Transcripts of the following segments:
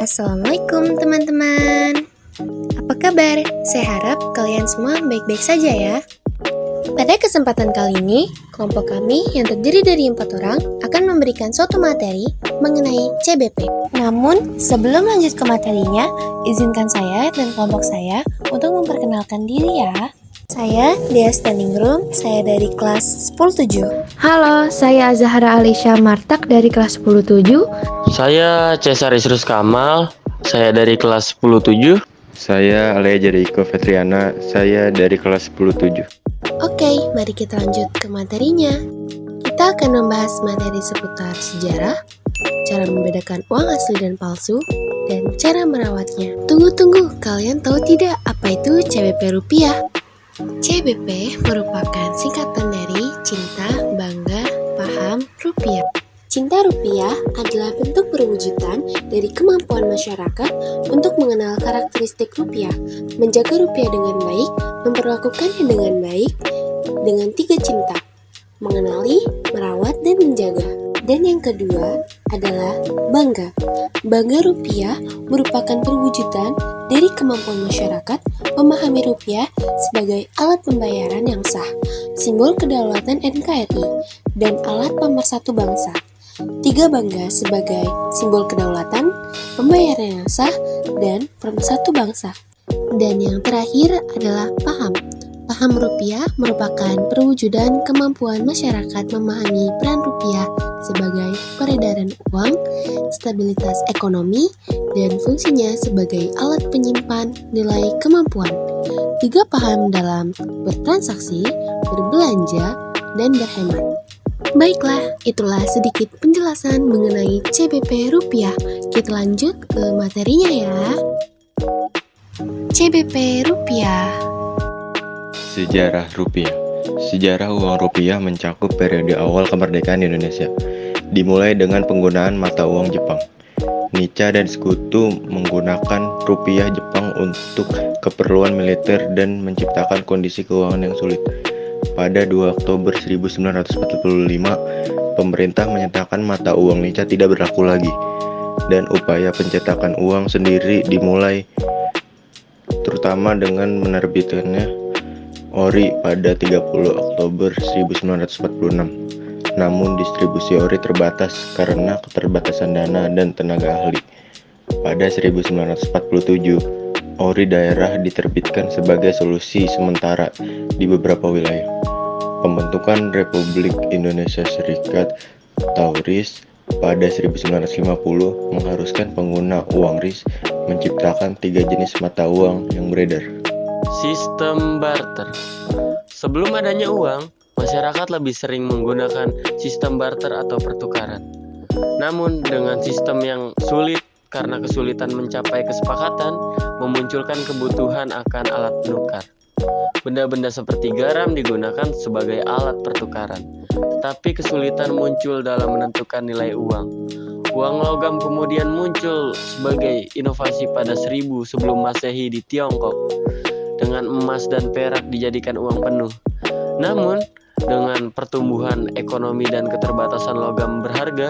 Assalamualaikum teman-teman. Apa kabar? Saya harap kalian semua baik-baik saja ya. Pada kesempatan kali ini, kelompok kami yang terdiri dari 4 orang akan memberikan suatu materi mengenai CBP. Namun, sebelum lanjut ke materinya, izinkan saya dan kelompok saya untuk memperkenalkan diri ya. Saya Dea Standing Room, saya dari kelas 10-7. Halo, saya Zahra Alisha Martak dari kelas 10-7. Saya Cesar Isrus Kamal, saya dari kelas 10-7. Saya Alea Jericho Fetriana, saya dari kelas 10-7. Oke, mari kita lanjut ke materinya. Kita akan membahas materi seputar sejarah, cara membedakan uang asli dan palsu, dan cara merawatnya. Tunggu, kalian tahu tidak apa itu CBP rupiah? CBP merupakan singkatan dari Cinta, Bangga, Paham, Rupiah. Cinta rupiah adalah bentuk perwujudan dari kemampuan masyarakat untuk mengenal karakteristik rupiah, menjaga rupiah dengan baik, memperlakukannya dengan baik, dengan 3 cinta, mengenali, merawat, dan menjaga. Dan yang kedua adalah bangga. Bangga rupiah merupakan perwujudan dari kemampuan masyarakat memahami rupiah sebagai alat pembayaran yang sah, simbol kedaulatan NKRI, dan alat pemersatu bangsa. 3 bangga sebagai simbol kedaulatan, pembayaran yang sah, dan pemersatu bangsa. Dan yang terakhir adalah paham. Paham rupiah merupakan perwujudan kemampuan masyarakat memahami peran rupiah sebagai peredaran uang, stabilitas ekonomi, dan fungsinya sebagai alat penyimpan nilai kemampuan. 3 paham dalam bertransaksi, berbelanja, dan berhemat. Baiklah, itulah sedikit penjelasan mengenai CBP rupiah. Kita lanjut ke materinya ya. CBP rupiah. Sejarah rupiah. Sejarah uang rupiah mencakup periode awal kemerdekaan Indonesia, dimulai dengan penggunaan mata uang Jepang. Nica dan sekutu menggunakan rupiah Jepang untuk keperluan militer dan menciptakan kondisi keuangan yang sulit. Pada 2 Oktober 1945, pemerintah menyatakan mata uang Nica tidak berlaku lagi, dan upaya pencetakan uang sendiri dimulai, terutama dengan menerbitkannya ori pada 30 Oktober 1946. Namun distribusi ori terbatas karena keterbatasan dana dan tenaga ahli. Pada 1947, ori daerah diterbitkan sebagai solusi sementara di beberapa wilayah. Pembentukan Republik Indonesia Serikat atau RIS pada 1950 mengharuskan pengguna uang RIS menciptakan 3 jenis mata uang yang beredar. Sistem barter. Sebelum adanya uang, masyarakat lebih sering menggunakan sistem barter atau pertukaran. Namun dengan sistem yang sulit karena kesulitan mencapai kesepakatan, memunculkan kebutuhan akan alat penukar. Benda-benda seperti garam digunakan sebagai alat pertukaran, tetapi kesulitan muncul dalam menentukan nilai uang. Uang logam kemudian muncul sebagai inovasi pada 1000 sebelum Masehi di Tiongkok, dengan emas dan perak dijadikan uang penuh. Namun, dengan pertumbuhan ekonomi dan keterbatasan logam berharga,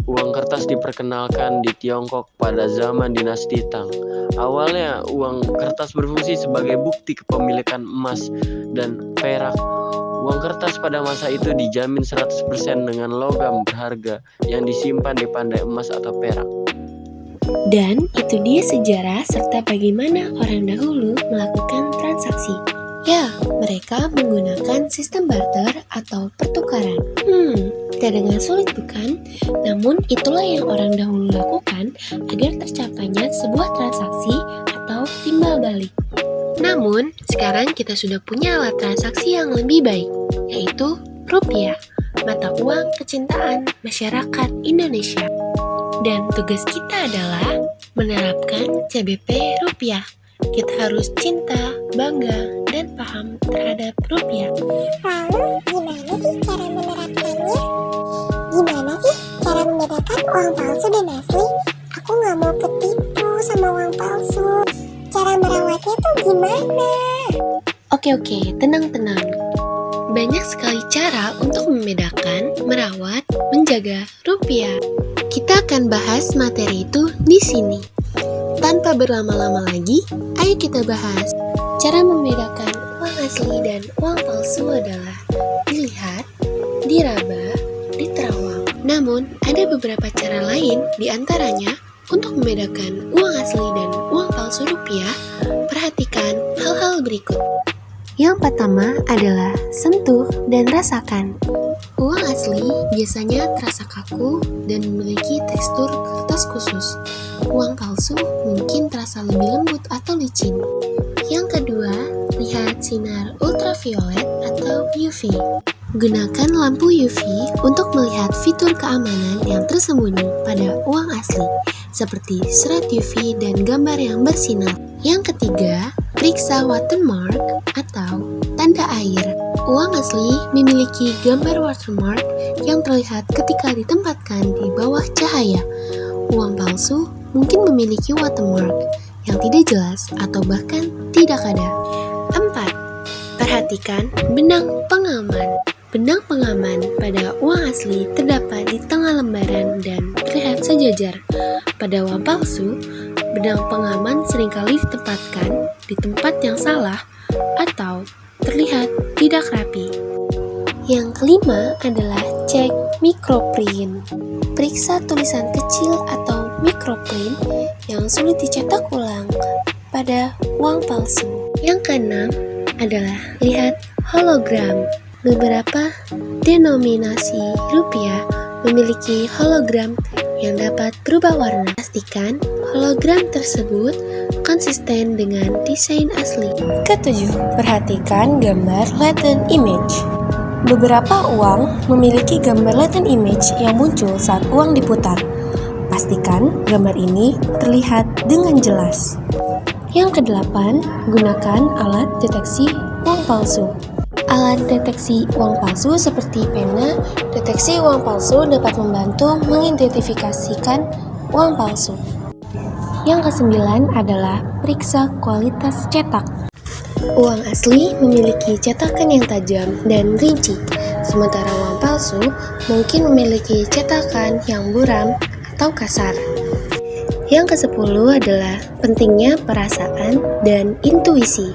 uang kertas diperkenalkan di Tiongkok pada zaman dinasti Tang. Awalnya, uang kertas berfungsi sebagai bukti kepemilikan emas dan perak. Uang kertas pada masa itu dijamin 100% dengan logam berharga yang disimpan di pandai emas atau perak. Dan itu dia sejarah serta bagaimana orang dahulu melakukan transaksi. Ya, mereka menggunakan sistem barter atau pertukaran. Terdengar sulit bukan? Namun itulah yang orang dahulu lakukan agar tercapainya sebuah transaksi atau timbal balik. Namun, sekarang kita sudah punya alat transaksi yang lebih baik, yaitu rupiah, mata uang kecintaan masyarakat Indonesia. Dan tugas kita adalah menerapkan CBP rupiah. Kita harus cinta, bangga, dan paham terhadap rupiah. Lalu, gimana sih cara menerapkannya? Gimana sih cara membedakan uang palsu dan asli? Aku nggak mau ketipu sama uang palsu. Cara merawatnya tuh gimana? Oke, tenang. Banyak sekali cara untuk membedakan, merawat, menjaga rupiah. Kita akan bahas materi itu di sini. Tanpa berlama-lama lagi, ayo kita bahas. Cara membedakan uang asli dan uang palsu adalah dilihat, diraba, diterawang. Namun, ada beberapa cara lain di antaranya untuk membedakan uang asli dan uang palsu rupiah. Perhatikan hal-hal berikut. Yang pertama adalah sentuh dan rasakan. Uang asli biasanya terasa kaku dan memiliki tekstur kertas khusus. Uang palsu mungkin terasa lebih lembut atau licin. Yang kedua, lihat sinar ultraviolet atau UV. Gunakan lampu UV untuk melihat fitur keamanan yang tersembunyi pada uang asli, seperti serat UV dan gambar yang bersinar. Yang ketiga, periksa watermark atau tanda air. Uang asli memiliki gambar watermark yang terlihat ketika ditempatkan di bawah cahaya. Uang palsu mungkin memiliki watermark yang tidak jelas atau bahkan tidak ada. 4. Perhatikan benang pengaman. Benang pengaman pada uang asli terdapat di tengah lembaran dan terlihat sejajar. Pada uang palsu, benang pengaman seringkali ditempatkan di tempat yang salah atau terlihat tidak rapi. Yang kelima adalah cek microprint. Periksa tulisan kecil atau microprint yang sulit dicetak ulang pada uang palsu. Yang keenam adalah lihat hologram. Beberapa denominasi rupiah memiliki hologram yang dapat berubah warna. Pastikan hologram tersebut konsisten dengan desain asli. Ketujuh, perhatikan gambar latent image. Beberapa uang memiliki gambar latent image yang muncul saat uang diputar. Pastikan gambar ini terlihat dengan jelas. Yang kedelapan, gunakan alat deteksi uang palsu. Alat deteksi uang palsu seperti pena deteksi uang palsu dapat membantu mengidentifikasikan uang palsu. Yang kesembilan adalah periksa kualitas cetak. Uang asli memiliki cetakan yang tajam dan rinci, sementara uang palsu mungkin memiliki cetakan yang buram atau kasar. Yang kesepuluh adalah pentingnya perasaan dan intuisi.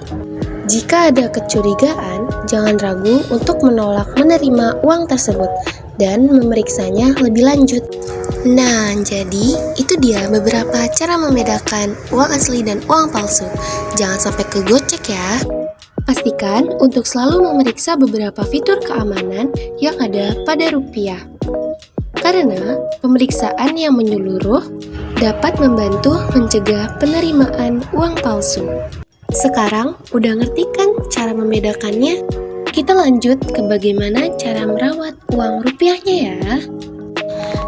Jika ada kecurigaan, jangan ragu untuk menolak menerima uang tersebut dan memeriksanya lebih lanjut. Nah, jadi itu dia beberapa cara membedakan uang asli dan uang palsu. Jangan sampai kegocek ya. Pastikan untuk selalu memeriksa beberapa fitur keamanan yang ada pada rupiah. Karena pemeriksaan yang menyeluruh dapat membantu mencegah penerimaan uang palsu. Sekarang udah ngerti kan cara membedakannya? Kita lanjut ke bagaimana cara merawat uang rupiahnya ya.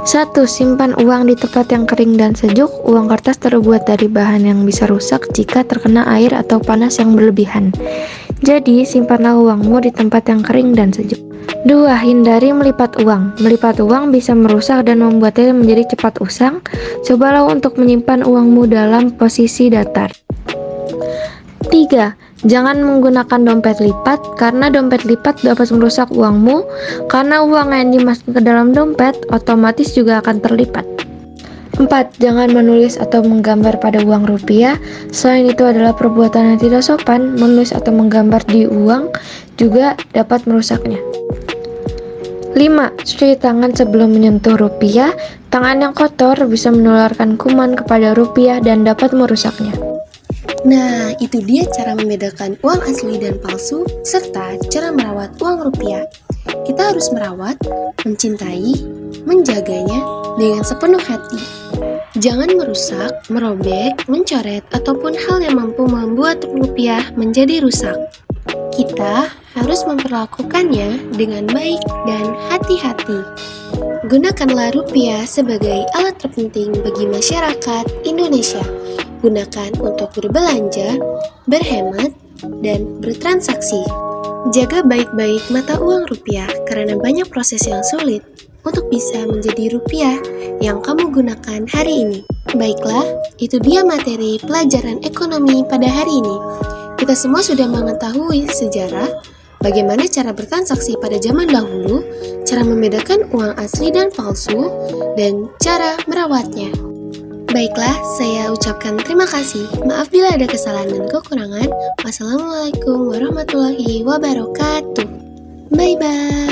1. Simpan uang di tempat yang kering dan sejuk. Uang kertas terbuat dari bahan yang bisa rusak jika terkena air atau panas yang berlebihan. Jadi, simpanlah uangmu di tempat yang kering dan sejuk. 2. Hindari melipat uang. Melipat uang bisa merusak dan membuatnya menjadi cepat usang. Cobalah untuk menyimpan uangmu dalam posisi datar. 3. Jangan menggunakan dompet lipat, karena dompet lipat dapat merusak uangmu, karena uang yang dimasukkan ke dalam dompet otomatis juga akan terlipat. 4. Jangan menulis atau menggambar pada uang rupiah. Selain itu adalah perbuatan yang tidak sopan. Menulis atau menggambar di uang juga dapat merusaknya. 5. Cuci tangan sebelum menyentuh rupiah. Tangan yang kotor bisa menularkan kuman kepada rupiah dan dapat merusaknya. Nah, itu dia cara membedakan uang asli dan palsu, serta cara merawat uang rupiah. Kita harus merawat, mencintai, menjaganya dengan sepenuh hati. Jangan merusak, merobek, mencoret, ataupun hal yang mampu membuat rupiah menjadi rusak. Kita harus memperlakukannya dengan baik dan hati-hati. Gunakanlah rupiah sebagai alat terpenting bagi masyarakat Indonesia. Gunakan untuk berbelanja, berhemat, dan bertransaksi. Jaga baik-baik mata uang rupiah karena banyak proses yang sulit untuk bisa menjadi rupiah yang kamu gunakan hari ini. Baiklah, itu dia materi pelajaran ekonomi pada hari ini. Kita semua sudah mengetahui sejarah, bagaimana cara bertransaksi pada zaman dahulu, cara membedakan uang asli dan palsu, dan cara merawatnya. Baiklah, saya ucapkan terima kasih. Maaf bila ada kesalahan dan kekurangan. Wassalamualaikum warahmatullahi wabarakatuh. Bye-bye.